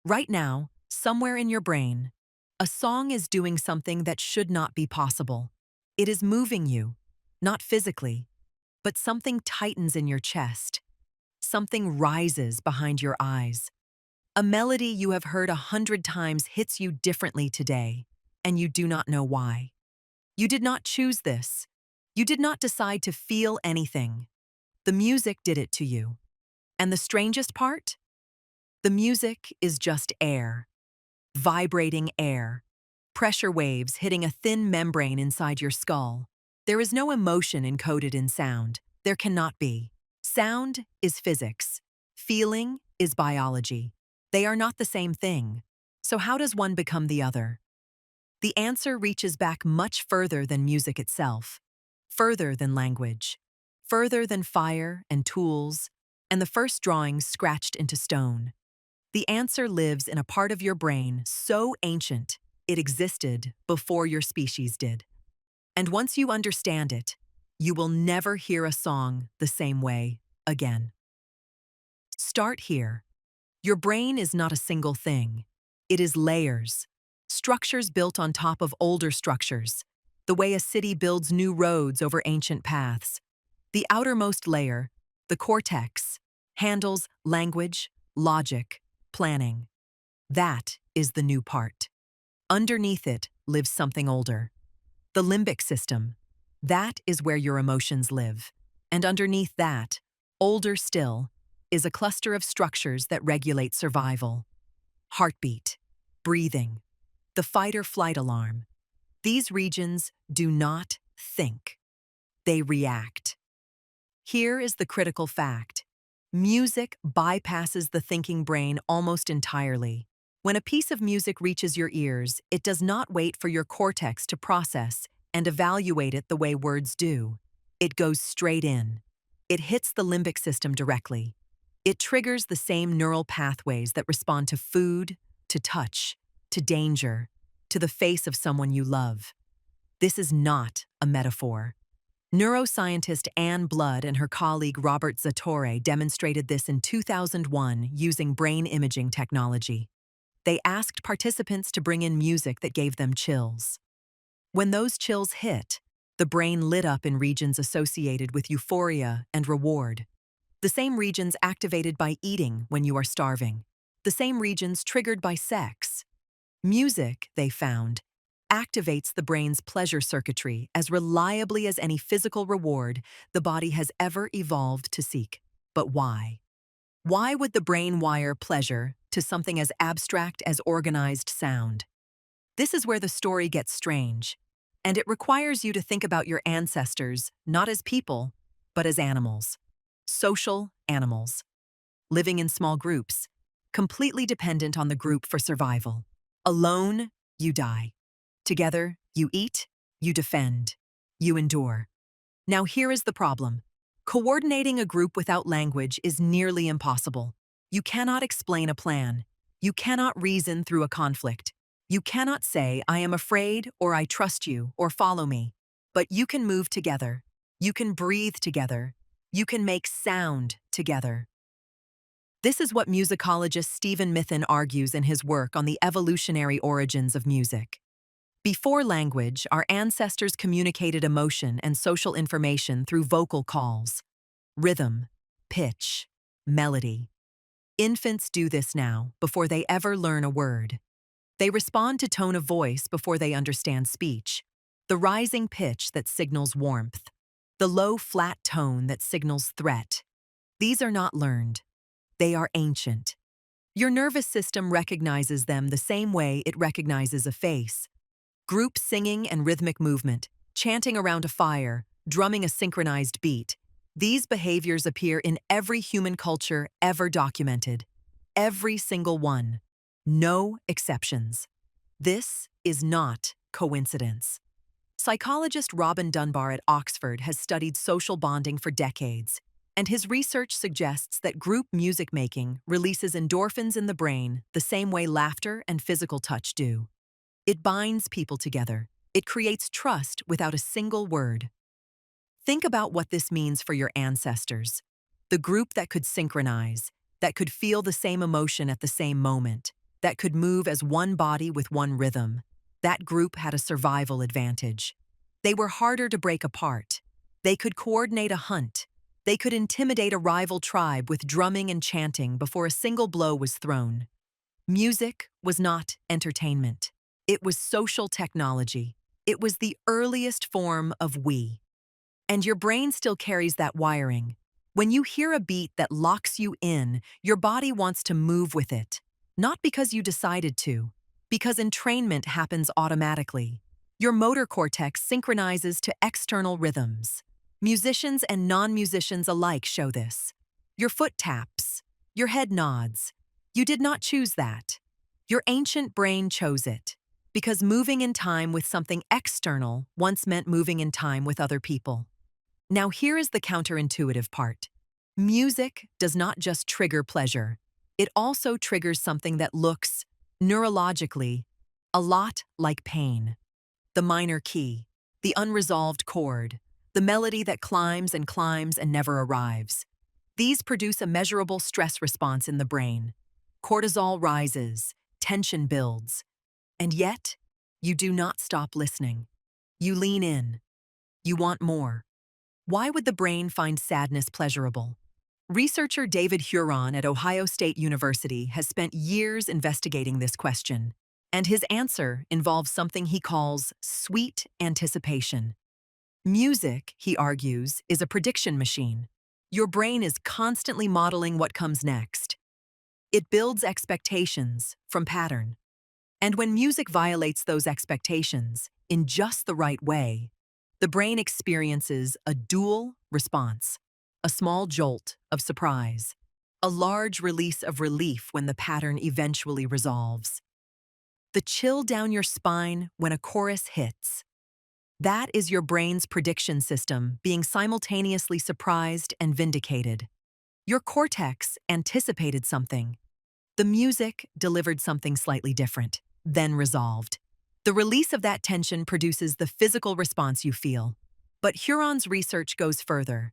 Right now, somewhere in your brain, a song is doing something that should not be possible. It is moving you, not physically, but something tightens in your chest. Something rises behind your eyes. A melody you have heard 100 times hits you differently today, and you do not know why. You did not choose this. You did not decide to feel anything. The music did it to you. And the strangest part? The music is just air. Vibrating air. Pressure waves hitting a thin membrane inside your skull. There is no emotion encoded in sound. There cannot be. Sound is physics. Feeling is biology. They are not the same thing. So how does one become the other? The answer reaches back much further than music itself. Further than language. Further than fire and tools, and the first drawings scratched into stone. The answer lives in a part of your brain so ancient it existed before your species did. And once you understand it, you will never hear a song the same way again. Start here. Your brain is not a single thing. It is layers. Structures built on top of older structures. The way a city builds new roads over ancient paths. The outermost layer, the cortex, handles language, logic, planning. That is the new part. Underneath it lives something older. The limbic system. That is where your emotions live. And underneath that, older still, is a cluster of structures that regulate survival. Heartbeat, breathing, the fight or flight alarm. These regions do not think. They react. Here is the critical fact. Music bypasses the thinking brain almost entirely. When a piece of music reaches your ears, it does not wait for your cortex to process and evaluate it the way words do. It goes straight in. It hits the limbic system directly. It triggers the same neural pathways that respond to food, to touch, to danger, to the face of someone you love. This is not a metaphor. Neuroscientist Anne Blood and her colleague Robert Zatorre demonstrated this in 2001 using brain imaging technology. They asked participants to bring in music that gave them chills. When those chills hit, the brain lit up in regions associated with euphoria and reward. The same regions activated by eating when you are starving. The same regions triggered by sex. Music, they found, activates the brain's pleasure circuitry as reliably as any physical reward the body has ever evolved to seek. But why? Why would the brain wire pleasure to something as abstract as organized sound? This is where the story gets strange, and it requires you to think about your ancestors not as people, but as animals. Social animals. Living in small groups, completely dependent on the group for survival. Alone, you die. Together, you eat, you defend, you endure. Now here is the problem. Coordinating a group without language is nearly impossible. You cannot explain a plan. You cannot reason through a conflict. You cannot say, I am afraid, or I trust you, or follow me. But you can move together. You can breathe together. You can make sound together. This is what musicologist Stephen Mithen argues in his work on the evolutionary origins of music. Before language, our ancestors communicated emotion and social information through vocal calls, rhythm, pitch, melody. Infants do this now before they ever learn a word. They respond to tone of voice before they understand speech, the rising pitch that signals warmth, the low, flat tone that signals threat. These are not learned. They are ancient. Your nervous system recognizes them the same way it recognizes a face. Group singing and rhythmic movement, chanting around a fire, drumming a synchronized beat. These behaviors appear in every human culture ever documented. Every single one. No exceptions. This is not coincidence. Psychologist Robin Dunbar at Oxford has studied social bonding for decades, and his research suggests that group music making releases endorphins in the brain the same way laughter and physical touch do. It binds people together. It creates trust without a single word. Think about what this means for your ancestors. The group that could synchronize, that could feel the same emotion at the same moment. that could move as one body with one rhythm, that group had a survival advantage. They were harder to break apart. They could coordinate a hunt. They could intimidate a rival tribe with drumming and chanting before a single blow was thrown. Music was not entertainment. It was social technology. It was the earliest form of we. And your brain still carries that wiring. When you hear a beat that locks you in, your body wants to move with it. Not because you decided to, because entrainment happens automatically. Your motor cortex synchronizes to external rhythms. Musicians and non-musicians alike show this. Your foot taps. Your head nods. You did not choose that. Your ancient brain chose it. Because moving in time with something external once meant moving in time with other people. Now here is the counterintuitive part. Music does not just trigger pleasure. It also triggers something that looks, neurologically, a lot like pain. The minor key, the unresolved chord, the melody that climbs and never arrives. These produce a measurable stress response in the brain. Cortisol rises, tension builds. And yet, you do not stop listening. You lean in. You want more. Why would the brain find sadness pleasurable? Researcher David Huron at Ohio State University has spent years investigating this question, and his answer involves something he calls sweet anticipation. Music, he argues, is a prediction machine. Your brain is constantly modeling what comes next. It builds expectations from pattern. And when music violates those expectations in just the right way, the brain experiences a dual response, a small jolt of surprise, a large release of relief when the pattern eventually resolves. The chill down your spine when a chorus hits. That is your brain's prediction system being simultaneously surprised and vindicated. Your cortex anticipated something. The music delivered something slightly different, then resolved. The release of that tension produces the physical response you feel. But Huron's research goes further.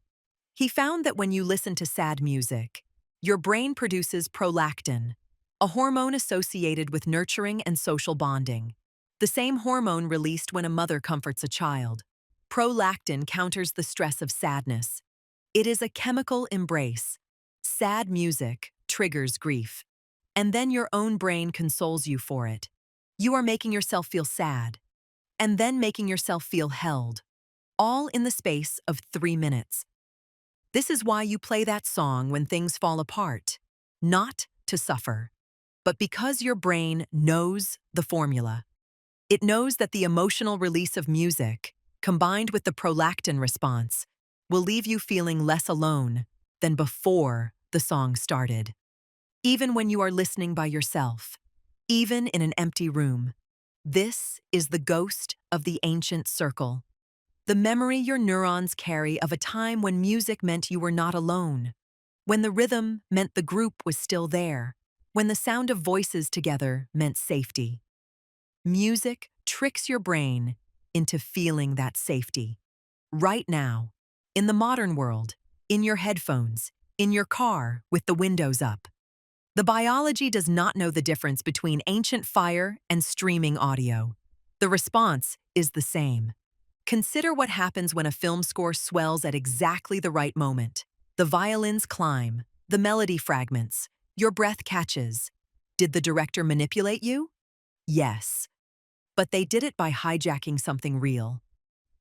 He found that when you listen to sad music, your brain produces prolactin, a hormone associated with nurturing and social bonding. The same hormone released when a mother comforts a child. Prolactin counters the stress of sadness. It is a chemical embrace. Sad music triggers grief. And then your own brain consoles you for it. You are making yourself feel sad, and then making yourself feel held, all in the space of 3 minutes. This is why you play that song when things fall apart, not to suffer, but because your brain knows the formula. It knows that the emotional release of music, combined with the prolactin response, will leave you feeling less alone than before the song started. Even when you are listening by yourself, even in an empty room, this is the ghost of the ancient circle. The memory your neurons carry of a time when music meant you were not alone, when the rhythm meant the group was still there, when the sound of voices together meant safety. Music tricks your brain into feeling that safety. Right now, in the modern world, in your headphones, in your car with the windows up. The biology does not know the difference between ancient fire and streaming audio. The response is the same. Consider what happens when a film score swells at exactly the right moment. The violins climb, the melody fragments, your breath catches. Did the director manipulate you? Yes. But they did it by hijacking something real.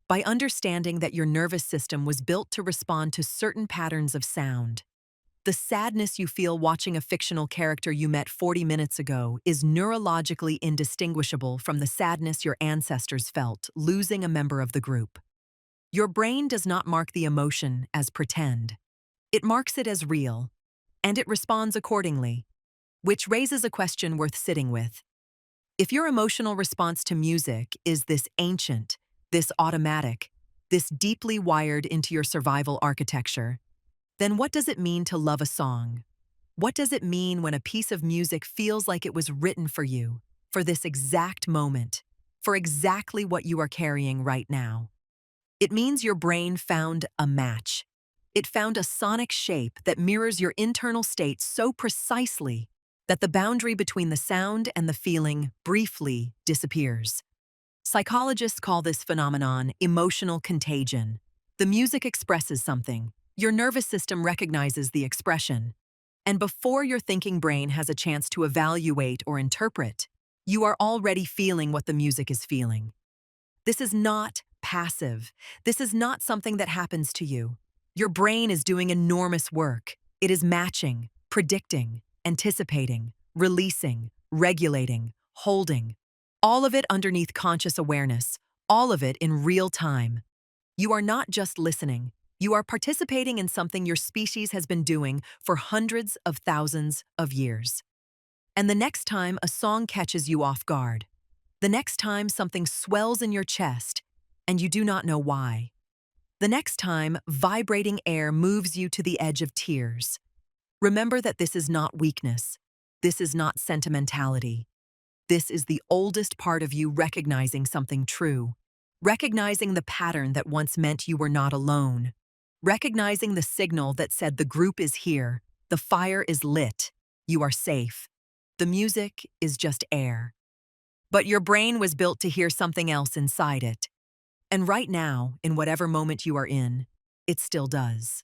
By understanding that your nervous system was built to respond to certain patterns of sound. The sadness you feel watching a fictional character you met 40 minutes ago is neurologically indistinguishable from the sadness your ancestors felt losing a member of the group. Your brain does not mark the emotion as pretend. It marks it as real, and it responds accordingly, which raises a question worth sitting with. If your emotional response to music is this ancient, this automatic, this deeply wired into your survival architecture, then what does it mean to love a song? What does it mean when a piece of music feels like it was written for you, for this exact moment, for exactly what you are carrying right now? It means your brain found a match. It found a sonic shape that mirrors your internal state so precisely that the boundary between the sound and the feeling briefly disappears. Psychologists call this phenomenon emotional contagion. The music expresses something. Your nervous system recognizes the expression. And before your thinking brain has a chance to evaluate or interpret, you are already feeling what the music is feeling. This is not passive. This is not something that happens to you. Your brain is doing enormous work. It is matching, predicting, anticipating, releasing, regulating, holding. All of it underneath conscious awareness, all of it in real time. You are not just listening. You are participating in something your species has been doing for hundreds of thousands of years. And the next time a song catches you off guard, the next time something swells in your chest and you do not know why, the next time vibrating air moves you to the edge of tears, remember that this is not weakness. This is not sentimentality. This is the oldest part of you recognizing something true, recognizing the pattern that once meant you were not alone, recognizing the signal that said the group is here, the fire is lit, you are safe. The music is just air. But your brain was built to hear something else inside it. And right now, in whatever moment you are in, it still does.